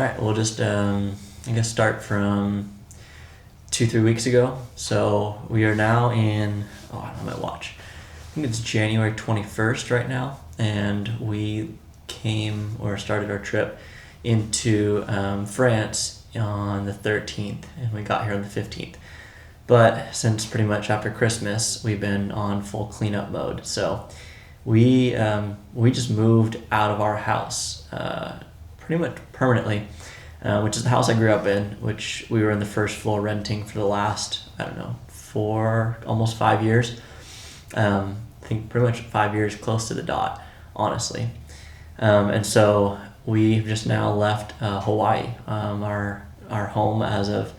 All right, we'll just, I guess, start from 2-3 weeks ago. So we are now in, I don't know my watch. I think it's January 21st right now. And we started our trip into France on the 13th. And we got here on the 15th. But since pretty much after Christmas, we've been on full cleanup mode. So we just moved out of our house pretty much permanently, which is the house I grew up in, which we were in the first floor renting for the last, almost 5 years. I think pretty much 5 years, close to the dot, honestly. And so we've just now left Hawaii, our home as of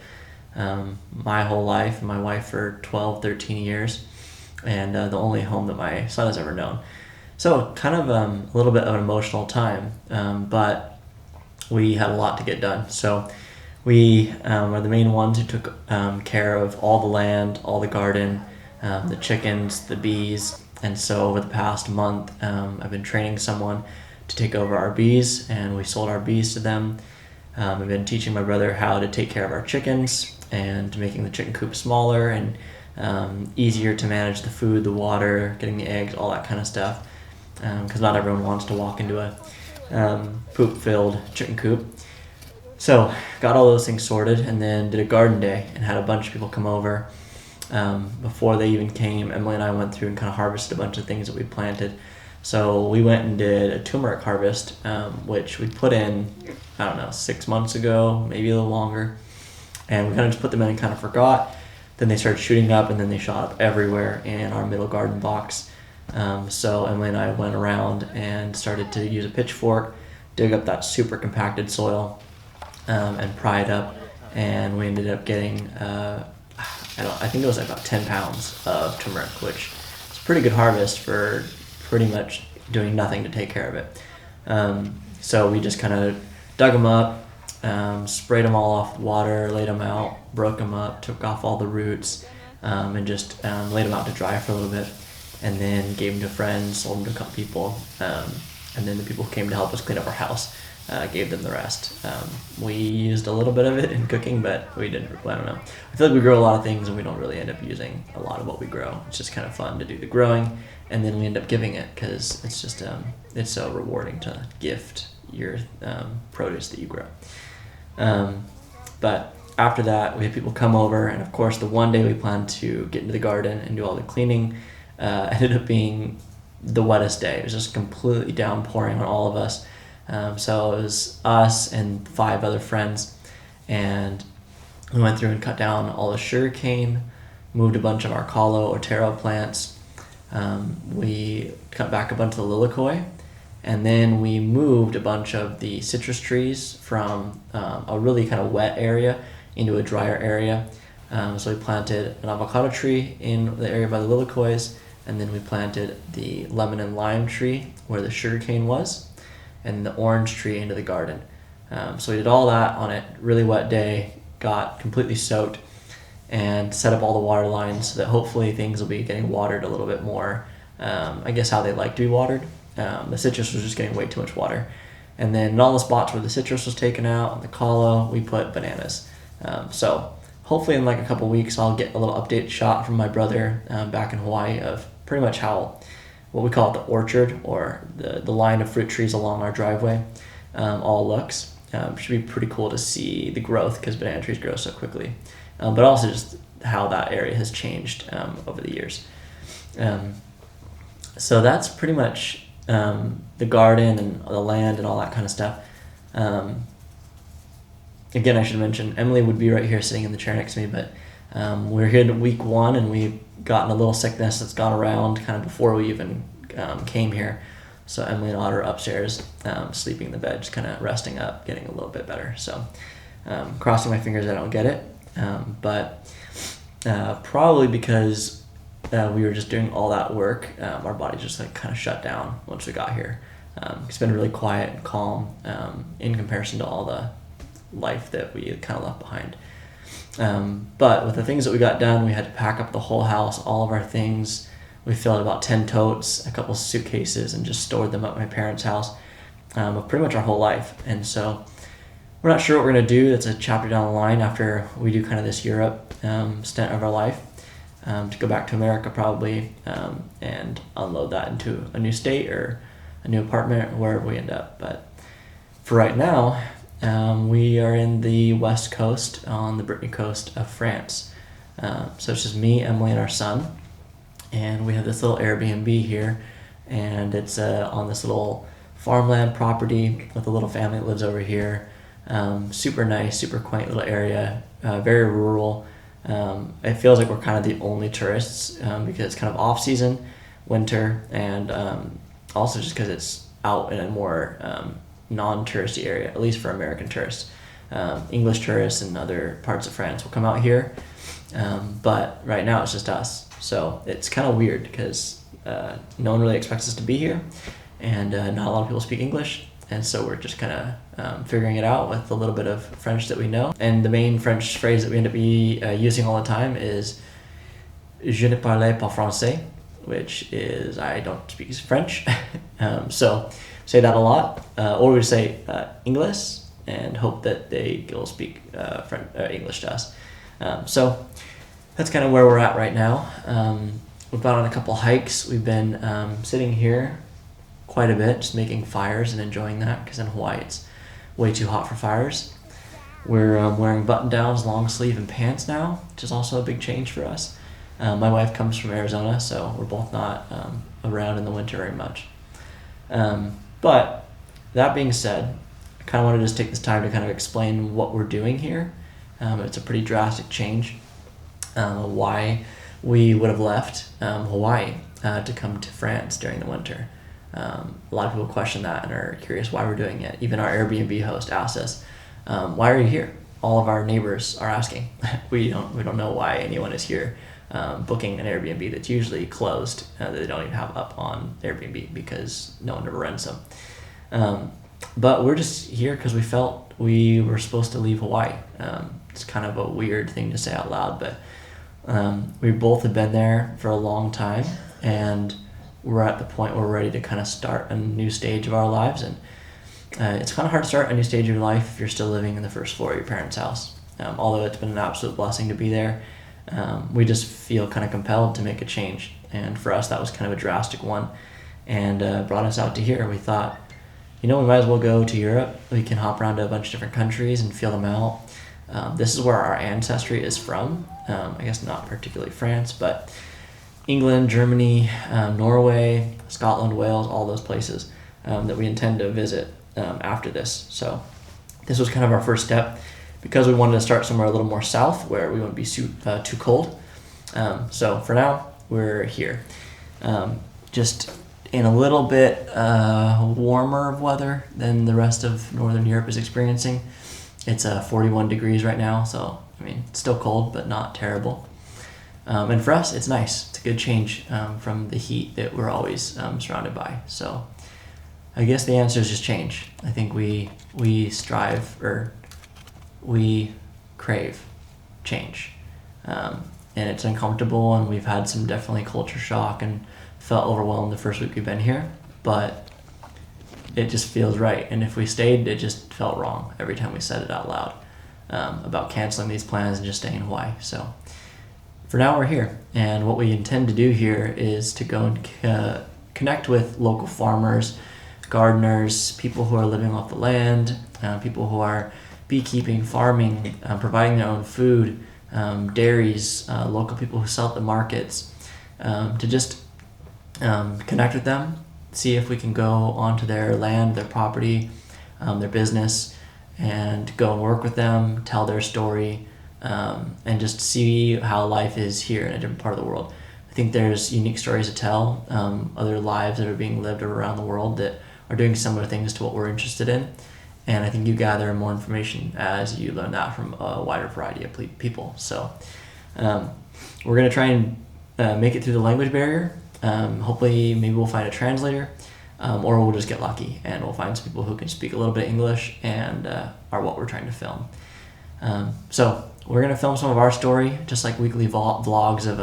my whole life, and my wife for 12, 13 years, and the only home that my son has ever known. So kind of a little bit of an emotional time, but we had a lot to get done. So we are the main ones who took care of all the land, all the garden, the chickens, the bees. And so over the past month, I've been training someone to take over our bees, and we sold our bees to them. I've been teaching my brother how to take care of our chickens and making the chicken coop smaller and easier to manage the food, the water, getting the eggs, all that kind of stuff. Because not everyone wants to walk into a poop-filled chicken coop. So got all those things sorted, and then did a garden day and had a bunch of people come over. Before they even came, Emily and I went through and kind of harvested a bunch of things that we planted. So we went and did a turmeric harvest, which we put in, 6 months ago, maybe a little longer. And we kind of just put them in and kind of forgot. Then they started shooting up, and then they shot up everywhere in our middle garden box. So Emily and I went around and started to use a pitchfork, dig up that super compacted soil, and pry it up. And we ended up getting, I think it was about 10 pounds of turmeric, which is a pretty good harvest for pretty much doing nothing to take care of it. So we just kind of dug them up, sprayed them all off with water, laid them out, broke them up, took off all the roots, and just laid them out to dry for a little bit, and then gave them to friends, sold them to a couple people, and then the people who came to help us clean up our house gave them the rest. We used a little bit of it in cooking, but we didn't, I don't know. I feel like we grow a lot of things and we don't really end up using a lot of what we grow. It's just kind of fun to do the growing, and then we end up giving it because it's just, it's so rewarding to gift your produce that you grow. But after that, we had people come over, and of course the one day we planned to get into the garden and do all the cleaning ended up being the wettest day. It was just completely downpouring on all of us. So it was us and 5 other friends, and we went through and cut down all the sugarcane, moved a bunch of our kalo or taro plants. We cut back a bunch of the lilikoi, and then we moved a bunch of the citrus trees from a really kind of wet area into a drier area. So we planted an avocado tree in the area by the lilikois, and then we planted the lemon and lime tree where the sugarcane was, and the orange tree into the garden. So we did all that on a really wet day, got completely soaked, and set up all the water lines so that hopefully things will be getting watered a little bit more, I guess how they like to be watered. The citrus was just getting way too much water. And then in all the spots where the citrus was taken out, and the kalo, we put bananas. So hopefully in like a couple weeks I'll get a little updated shot from my brother back in Hawaii of pretty much how, what we call it, the orchard, or the line of fruit trees along our driveway all looks. Should be pretty cool to see the growth because banana trees grow so quickly. But also just how that area has changed over the years. So that's pretty much the garden and the land and all that kind of stuff. Again, I should mention, Emily would be right here sitting in the chair next to me, but we're here to week 1, and we've gotten a little sickness that's gone around kind of before we even came here. So Emily and Otter are upstairs, sleeping in the bed, just kind of resting up, getting a little bit better. So crossing my fingers I don't get it, but probably because we were just doing all that work, our body just like kind of shut down once we got here. It's been really quiet and calm in comparison to all the life that we kind of left behind. But with the things that we got done, we had to pack up the whole house, all of our things. We filled about 10 totes, a couple suitcases, and just stored them at my parents' house of pretty much our whole life. And so we're not sure what we're going to do. That's a chapter down the line after we do kind of this Europe stint of our life, to go back to America probably, and unload that into a new state or a new apartment, wherever we end up. But for right now, we are in the west coast, on the Brittany coast of France. So it's just me, Emily, and our son. And we have this little Airbnb here, and it's on this little farmland property with a little family that lives over here. Super nice, super quaint little area, very rural. It feels like we're kind of the only tourists, because it's kind of off season, winter, and also just because it's out in a more non-touristy area, at least for American tourists. English tourists and other parts of France will come out here, but right now it's just us. So it's kind of weird because no one really expects us to be here, and not a lot of people speak English. And so we're just kind of figuring it out with a little bit of French that we know. And the main French phrase that we end up using all the time is "Je ne parle pas français," which is I don't speak French. So say that a lot, or we say English and hope that they will speak English to us. So that's kind of where we're at right now. We've gone on a couple hikes. We've been sitting here quite a bit, just making fires and enjoying that, because in Hawaii it's way too hot for fires. We're wearing button downs, long sleeve, and pants now, which is also a big change for us. My wife comes from Arizona, so we're both not around in the winter very much. But that being said, I kind of wanted to just take this time to kind of explain what we're doing here. It's a pretty drastic change. Why we would have left Hawaii to come to France during the winter. A lot of people question that and are curious why we're doing it. Even our Airbnb host asked us, why are you here? All of our neighbors are asking. We don't know why anyone is here booking an Airbnb that's usually closed, that they don't even have up on Airbnb because no one ever rents them. But we're just here because we felt we were supposed to leave Hawaii. It's kind of a weird thing to say out loud, but we both have been there for a long time, and we're at the point where we're ready to kind of start a new stage of our lives. And it's kind of hard to start a new stage of your life if you're still living in the first floor of your parents' house. Although it's been an absolute blessing to be there, we just feel kind of compelled to make a change. And for us, that was kind of a drastic one, and brought us out to here. We thought, we might as well go to Europe. We can hop around to a bunch of different countries and feel them out. This is where our ancestry is from. I guess not particularly France, but England, Germany, Norway, Scotland, Wales, all those places that we intend to visit after this. So this was kind of our first step, because we wanted to start somewhere a little more south where we wouldn't be too cold. So for now, we're here. Just in a little bit warmer of weather than the rest of Northern Europe is experiencing. It's 41 degrees right now, so it's still cold, but not terrible. And for us, it's nice. It's a good change from the heat that we're always surrounded by. So I guess the answer is just change. I think we strive, or we crave change. And it's uncomfortable, and we've had some definitely culture shock and felt overwhelmed the first week we've been here, but it just feels right. And if we stayed, it just felt wrong every time we said it out loud about canceling these plans and just staying in Hawaii. So for now, we're here, and what we intend to do here is to go and connect with local farmers, gardeners, people who are living off the land, people who are beekeeping, farming, providing their own food, dairies, local people who sell at the markets, to just connect with them, see if we can go onto their land, their property, their business, and go and work with them, tell their story, and just see how life is here in a different part of the world. I think there's unique stories to tell, other lives that are being lived around the world that are doing similar things to what we're interested in. And I think you gather more information as you learn that from a wider variety of people. So we're going to try and make it through the language barrier. Hopefully, maybe we'll find a translator, or we'll just get lucky and we'll find some people who can speak a little bit of English and are what we're trying to film. So we're going to film some of our story, just like weekly vlogs of,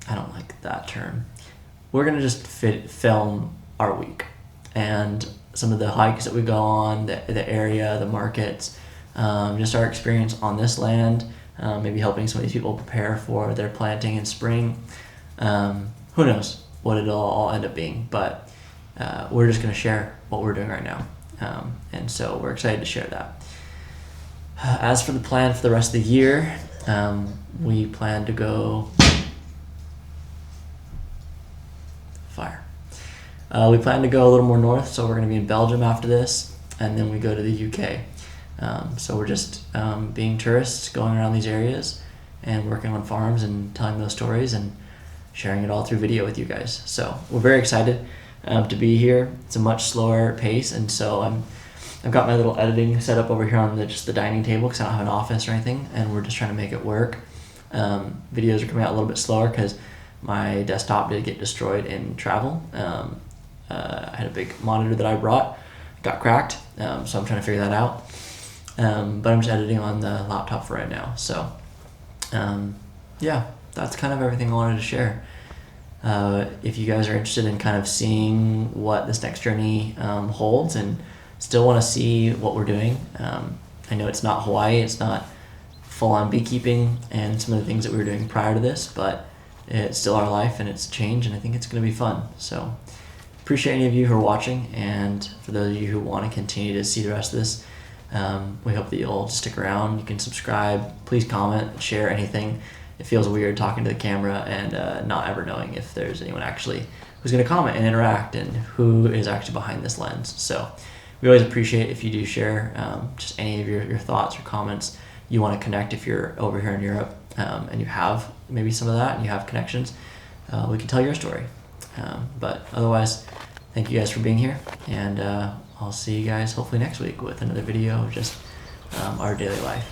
I don't like that term. We're going to just film our week. And some of the hikes that we go on, the area, the markets, just our experience on this land, maybe helping some of these people prepare for their planting in spring. Who knows what it'll all end up being, but we're just going to share what we're doing right now. And so we're excited to share that. As for the plan for the rest of the year, we plan to go we plan to go a little more north, so we're going to be in Belgium after this, and then we go to the UK. So we're just being tourists, going around these areas and working on farms and telling those stories and sharing it all through video with you guys. So we're very excited to be here. It's a much slower pace, and so I've got my little editing set up over here on just the dining table because I don't have an office or anything, and we're just trying to make it work. Videos are coming out a little bit slower because my desktop did get destroyed in travel. I had a big monitor that I brought, got cracked, so I'm trying to figure that out. But I'm just editing on the laptop for right now. So yeah, that's kind of everything I wanted to share. If you guys are interested in kind of seeing what this next journey holds and still want to see what we're doing, I know it's not Hawaii, it's not full-on beekeeping and some of the things that we were doing prior to this, but it's still our life and it's changed, and I think it's going to be fun. So appreciate any of you who are watching, and for those of you who want to continue to see the rest of this, we hope that you'll stick around. You can subscribe, please comment, share anything. It feels weird talking to the camera and not ever knowing if there's anyone actually who's going to comment and interact and who is actually behind this lens. So we always appreciate if you do share just any of your thoughts or comments. You want to connect if you're over here in Europe and you have maybe some of that and you have connections, we can tell your story. But otherwise, thank you guys for being here, and I'll see you guys hopefully next week with another video of just our daily life.